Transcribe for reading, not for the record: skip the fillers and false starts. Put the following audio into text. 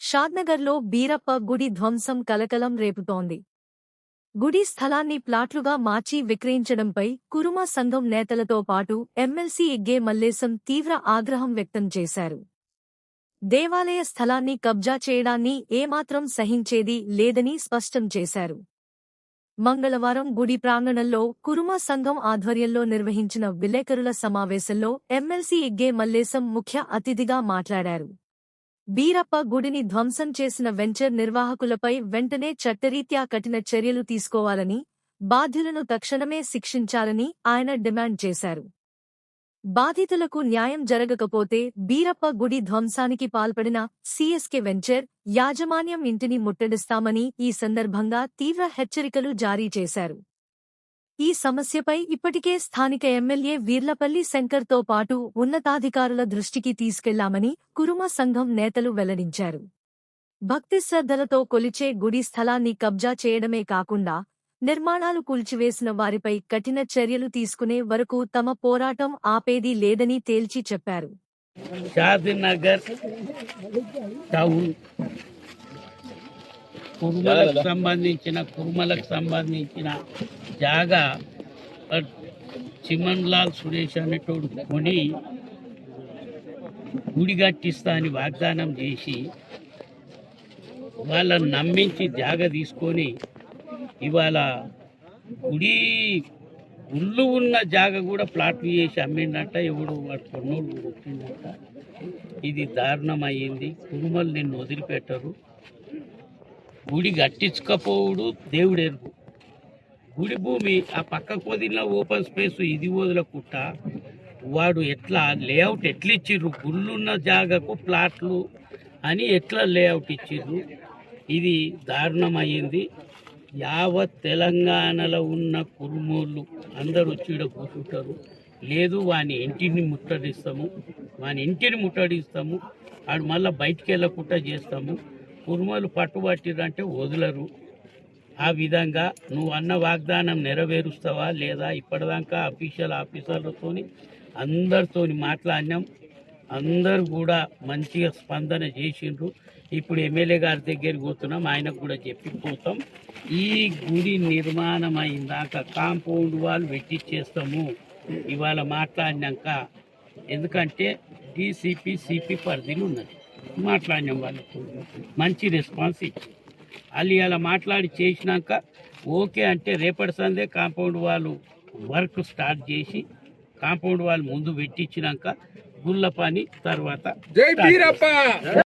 షాద్నగర్లో బీరప్ప గుడి ధ్వంసం కలకలం రేపుతోంది. గుడి స్థలాన్ని ప్లాట్లుగా మార్చి విక్రయించడంపై కురుమ సంఘం నేతలతో పాటు ఎమ్మెల్సీ ఇగ్గే మల్లేశం తీవ్ర ఆగ్రహం వ్యక్తం చేశారు. దేవాలయ స్థలాన్ని కబ్జా చేయడాన్ని ఏమాత్రం సహించేది లేదని స్పష్టం చేశారు. మంగళవారం గుడి ప్రాంగణంలో కురుమ సంఘం ఆధ్వర్యంలో నిర్వహించిన విలేకరుల సమావేశంలో ఎమ్మెల్సీ ఇగ్గే మల్లేశం ముఖ్య అతిథిగా మాట్లాడారు. బీరప్ప గుడిని ధ్వంసం చేసిన వెంచర్ నిర్వాహకులపై వెంటనే చట్టరీత్యా కఠిన చర్యలు తీసుకోవాలని, బాధ్యులను తక్షణమే శిక్షించాలని ఆయన డిమాండ్ చేశారు. బాధితులకు న్యాయం జరగకపోతే బీరప్ప గుడి ధ్వంసానికి పాల్పడిన సీఎస్కే వెంచర్ యాజమాన్యం ఇంటిని ముట్టడిస్తామని ఈ సందర్భంగా తీవ్ర హెచ్చరికలు జారీ చేశారు. ఈ సమస్యపై ఇప్పటికే స్థానిక ఎమ్మెల్యే వీర్లపల్లి శంకర్తో పాటు ఉన్నతాధికారుల దృష్టికి తీసుకెళ్లామని కురుమ సంఘం నేతలు వెల్లడించారు. భక్తి శ్రద్ధలతో కొలిచే గుడి స్థలాన్ని కబ్జా చేయడమే కాకుండా నిర్మాణాలు కూల్చివేసిన వారిపై కఠిన చర్యలు తీసుకునే వరకు తమ పోరాటం ఆపేది లేదని తేల్చి చెప్పారు. కురుమలకు సంబంధించిన జాగా చిమన్లాల్ సురేష్ అనేటోడు కొని గుడి కట్టిస్తా అని వాగ్దానం చేసి వాళ్ళని నమ్మించి జాగా తీసుకొని ఇవాళ గుళ్ళు ఉన్న జాగా కూడా ప్లాట్లు చేసి అమ్మిండట. ఎవడు వాడు కొన్నోడు కూడా వచ్చిందట. ఇది దారుణం అయ్యింది. కురుమలు నిన్ను వదిలిపెట్టరు. గుడి కట్టించకపోవుడు దేవుడెరుగు. గుడి భూమి ఆ పక్కకు వదిలిన ఓపెన్ స్పేస్ ఇది వదలకుట్ట వాడు ఎట్లా లేఅవుట్ ఎట్లా ఇచ్చిర్రు, గుళ్ళున్న జాగాకు ప్లాట్లు అని ఎట్లా లేఅవుట్ ఇచ్చిర్రు. ఇది దారుణం అయ్యింది. యావత్ తెలంగాణలో ఉన్న కురుమోళ్ళు అందరూ వచ్చి ఇక్కడ కూర్చుంటారు. లేదు వాని ఇంటిని ముట్టడిస్తాము, వాడు మళ్ళీ బయటికి వెళ్ళకుండా చేస్తాము. కురుమలు పట్టుబట్టిరంటే వదలరు. ఆ విధంగా నువ్వు అన్న వాగ్దానం నెరవేరుస్తావా లేదా? ఇప్పటిదాకా ఆఫీసర్లతో అందరితో మాట్లాడినాం. అందరూ కూడా మంచిగా స్పందన చేసిండ్రు. ఇప్పుడు ఎమ్మెల్యే గారి దగ్గరికి పోతున్నాం, ఆయనకు కూడా చెప్పిపోతాం. ఈ గుడి నిర్మాణం అయిందాక కాంపౌండ్ వాళ్ళు పెట్టిచ్చేస్తాము ఇవాళ మాట్లాడినాక. ఎందుకంటే డీసీపీ సిపి పరిధిలో ఉన్నది. మాట్లాడినాం వాళ్ళకు మంచి రెస్పాన్స్ ఇచ్చి వాళ్ళు ఇలా మాట్లాడి చేసినాక ఓకే అంటే రేపటి సందే కాంపౌండ్ వాళ్ళు వర్క్ స్టార్ట్ చేసి కాంపౌండ్ వాళ్ళు ముందు పెట్టించినాక గుళ్ళ పని తర్వాత